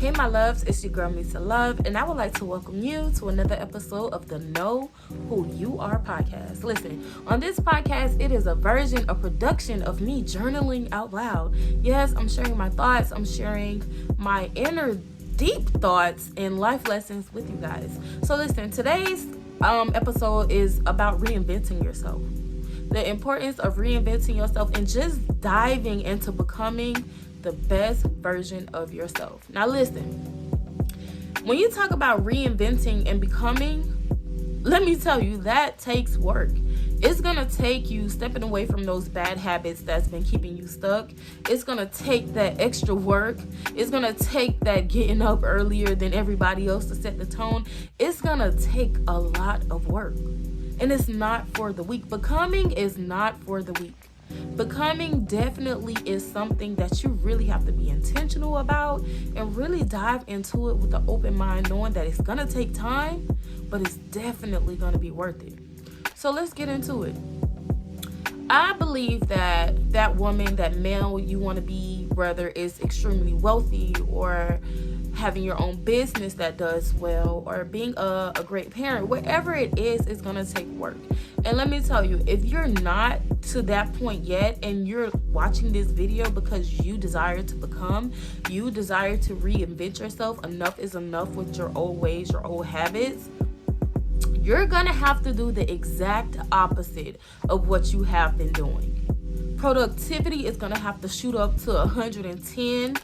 Hey my loves, it's your girl Misa Love, and I would like to welcome you to another episode of the Know Who You Are podcast. Listen, on this podcast, it is a production of me journaling out loud. Yes, I'm sharing my thoughts, I'm sharing my inner deep thoughts and life lessons with you guys. So listen, today's episode is about reinventing yourself. The importance of reinventing yourself and just diving into becoming the best version of yourself. Now listen, when you talk about reinventing and becoming, let me tell you, that takes work. It's gonna take you stepping away from those bad habits that's been keeping you stuck. It's gonna take that extra work. It's gonna take that getting up earlier than everybody else to set the tone. It's gonna take a lot of work. And it's not for the weak. Becoming is not for the weak. Becoming definitely is something that you really have to be intentional about and really dive into it with an open mind, knowing that it's gonna take time, but it's definitely gonna be worth it. So let's get into it. I believe that that woman, that male you want to be, whether it's extremely wealthy or having your own business that does well or being a great parent, whatever it is, it's going to take work. And let me tell you, if you're not to that point yet and you're watching this video because you desire to become, you desire to reinvent yourself, enough is enough with your old ways, your old habits, you're going to have to do the exact opposite of what you have been doing. Productivity is going to have to shoot up to 110%.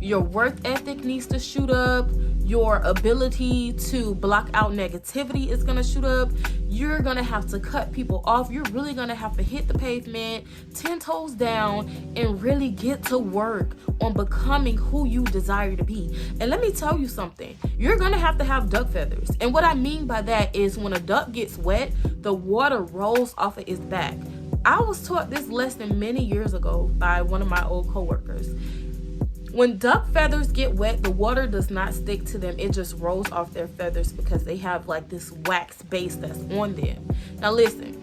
Your work ethic needs to shoot up. Your ability to block out negativity is going to shoot up. You're going to have to cut people off. You're really going to have to hit the pavement 10 toes down and really get to work on becoming who you desire to be. And let me tell you something. You're going to have duck feathers. And what I mean by that is when a duck gets wet, the water rolls off of its back. I was taught this lesson many years ago by one of my old coworkers. When duck feathers get wet, the water does not stick to them. It just rolls off their feathers because they have like this wax base that's on them. Now listen,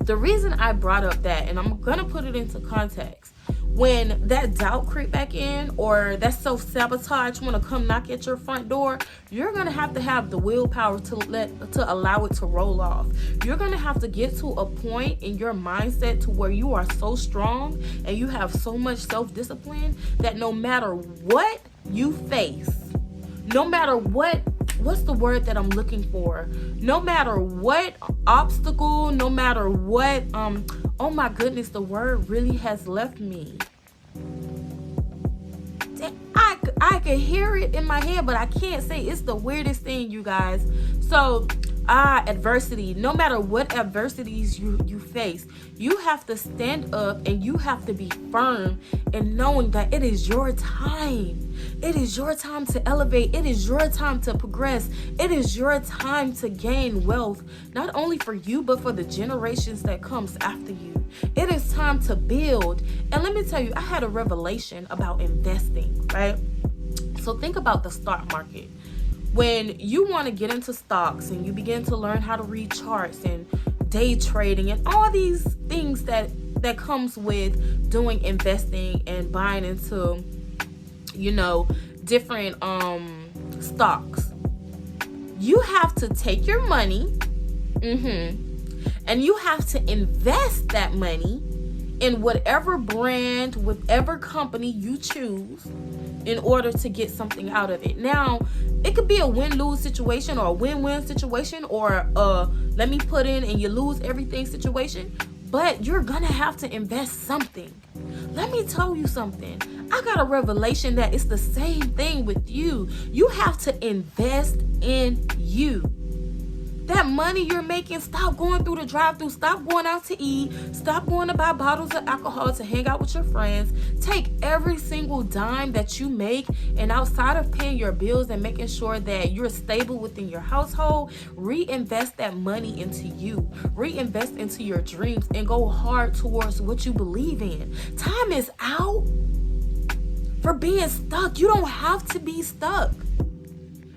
the reason I brought up that, and I'm going to put it into context, when that doubt creep back in or that self-sabotage want to come knock at your front door, you're going to have the willpower to allow it to roll off. You're going to have to get to a point in your mindset to where you are so strong and you have so much self-discipline that no matter what you face, no matter what's the word that I'm looking for? No matter what obstacle, no matter what, oh my goodness, the word really has left me. I can hear it in my head, but I can't say. It's the weirdest thing, you guys. So, adversity. No matter what adversities you face, you have to stand up and you have to be firm in knowing that it is your time. It is your time to elevate. It is your time to progress. It is your time to gain wealth, not only for you, but for the generations that comes after you. It is time to build. And let me tell you, I had a revelation about investing, right? So think about the stock market. When you want to get into stocks and you begin to learn how to read charts and day trading and all these things that comes with doing investing and buying into, different stocks, you have to take your money and you have to invest that money in whatever brand, whatever company you choose in order to get something out of it. Now, it could be a win-lose situation or a win-win situation or let me put in and you lose everything situation, but you're gonna have to invest something. Let me tell you something. I got a revelation that it's the same thing with you. You have to invest in you. That money you're making, stop going through the drive-thru, stop going out to eat, stop going to buy bottles of alcohol to hang out with your friends. Take every single dime that you make, and outside of paying your bills and making sure that you're stable within your household, reinvest that money into you. Reinvest into your dreams and go hard towards what you believe in. Time is out for being stuck. You don't have to be stuck.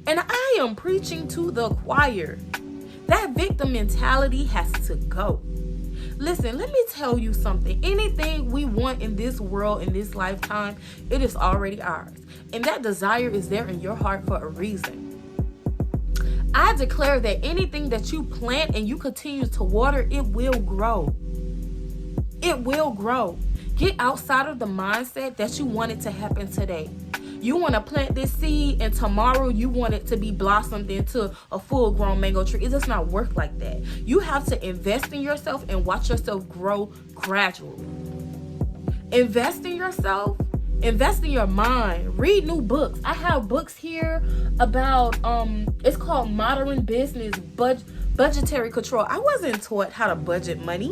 And I am preaching to the choir. That victim mentality has to go. Listen, let me tell you something. Anything we want in this world, in this lifetime, it is already ours. And that desire is there in your heart for a reason. I declare that anything that you plant and you continue to water, it will grow. It will grow. Get outside of the mindset that you want it to happen today. You want to plant this seed and tomorrow you want it to be blossomed into a full-grown mango tree. It does not work like that. You have to invest in yourself and watch yourself grow gradually. Invest in yourself. Invest in your mind. Read new books. I have books here about, it's called Modern Business Budgetary Control. I wasn't taught how to budget money.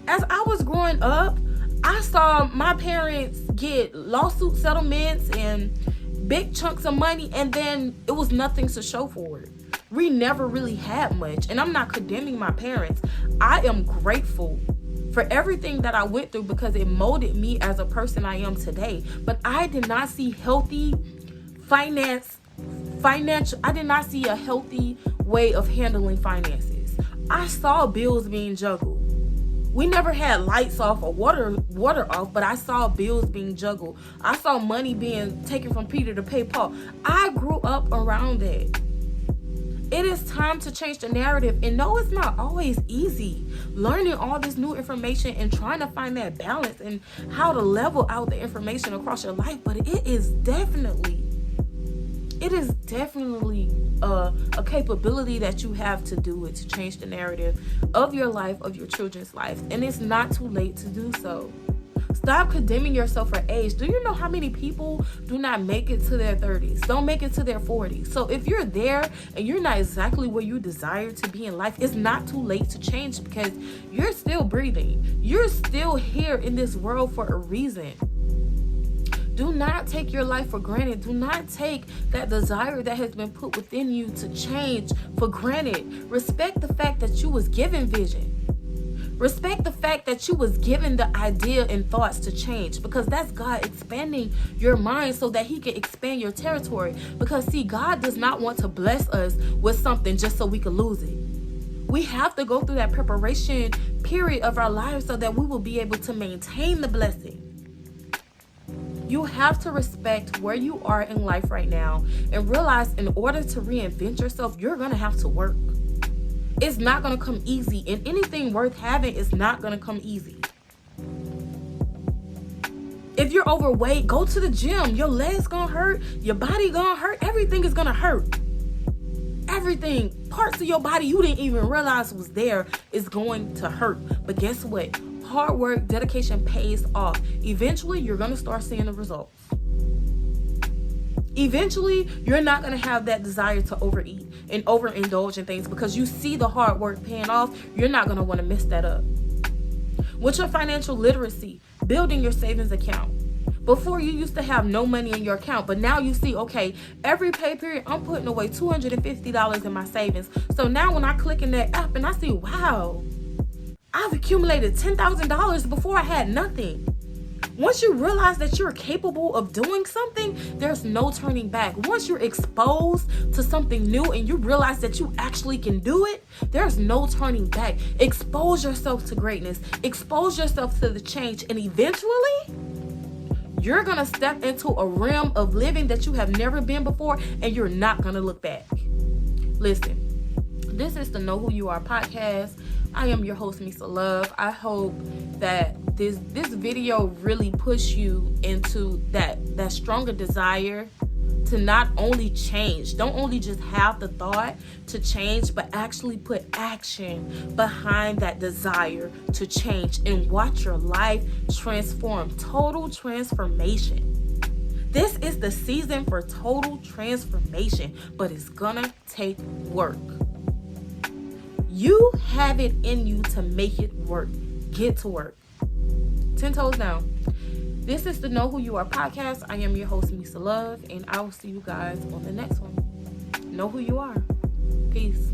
As I was growing up, I saw my parents get lawsuit settlements and big chunks of money, and then it was nothing to show for it. We never really had much, and I'm not condemning my parents. I am grateful for everything that I went through because it molded me as a person I am today. But I did not see healthy I did not see a healthy way of handling finances. I saw bills being juggled. We never had lights off or water off, but I saw bills being juggled. I saw money being taken from Peter to pay Paul. I grew up around that. It is time to change the narrative. And no, it's not always easy. Learning all this new information and trying to find that balance and how to level out the information across your life. But it is definitely a capability that you have to do it, to change the narrative of your life, of your children's life. And it's not too late to do so. Stop condemning yourself for age. Do you know how many people do not make it to their 30s, don't make it to their 40s? So if you're there and you're not exactly where you desire to be in life, it's not too late to change because you're still breathing. You're still here in this world for a reason. Do not take your life for granted. Do not take that desire that has been put within you to change for granted. Respect the fact that you was given vision. Respect the fact that you was given the idea and thoughts to change, because that's God expanding your mind so that he can expand your territory. Because see, God does not want to bless us with something just so we can lose it. We have to go through that preparation period of our lives so that we will be able to maintain the blessing. You have to respect where you are in life right now and realize in order to reinvent yourself, you're going to have to work. It's not going to come easy, and anything worth having is not going to come easy. If you're overweight, go to the gym. Your legs going to hurt. Your body going to hurt. Everything is going to hurt. Everything, parts of your body you didn't even realize was there is going to hurt. But guess what? Hard work, dedication pays off. Eventually, you're going to start seeing the results. Eventually, you're not going to have that desire to overeat and overindulge in things because you see the hard work paying off. You're not going to want to mess that up. With your financial literacy, building your savings account. Before, you used to have no money in your account, but now you see, okay, every pay period, I'm putting away $250 in my savings. So now when I click in that app and I see, wow, I've accumulated $10,000 before I had nothing. Once you realize that you're capable of doing something, there's no turning back. Once you're exposed to something new and you realize that you actually can do it, there's no turning back. Expose yourself to greatness. Expose yourself to the change. And eventually, you're going to step into a realm of living that you have never been before, and you're not going to look back. Listen, this is the Know Who You Are podcast. I am your host, Misa Love. I hope that this video really push you into that stronger desire to not only change. Don't only just have the thought to change, but actually put action behind that desire to change and watch your life transform. Total transformation. This is the season for total transformation, but it's gonna take work. You have it in you to make it work. Get to work. 10 toes down. This is the Know Who You Are podcast. I am your host, Misa Love, and I will see you guys on the next one. Know who you are. Peace.